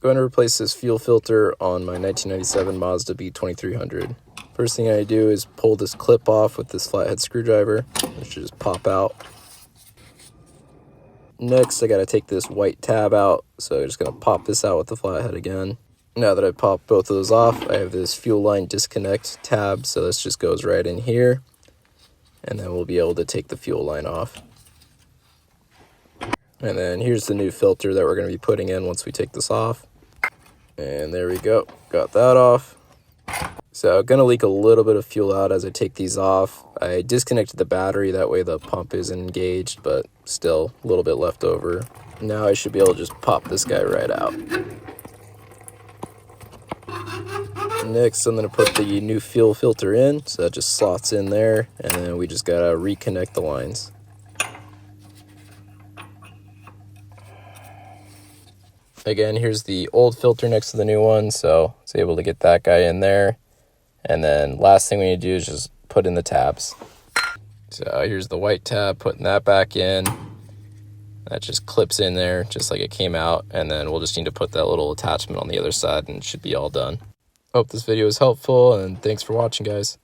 Going to replace this fuel filter on my 1997 Mazda B2300. First thing I do is pull this clip off with this flathead screwdriver. It should just pop out. Next, I got to take this white tab out, so I'm just going to pop this out with the flathead again. Now that I popped both of those off, I have this fuel line disconnect tab, so this just goes right in here, and then we'll be able to take the fuel line off. And then here's the new filter that we're going to be putting in once we take this off. And there we go, got that off. So I'm going to leak a little bit of fuel out as I take these off. I disconnected the battery, that way the pump isn't engaged, but still a little bit left over. Now I should be able to just pop this guy right out. Next, I'm going to put the new fuel filter in, so that just slots in there, and then we just got to reconnect the lines. Again, here's the old filter next to the new one, so I was able to get that guy in there. And then last thing we need to do is just put in the tabs. So here's the white tab, putting that back in. That just clips in there just like it came out, and then we'll just need to put that little attachment on the other side and it should be all done. Hope this video was helpful, and thanks for watching, guys.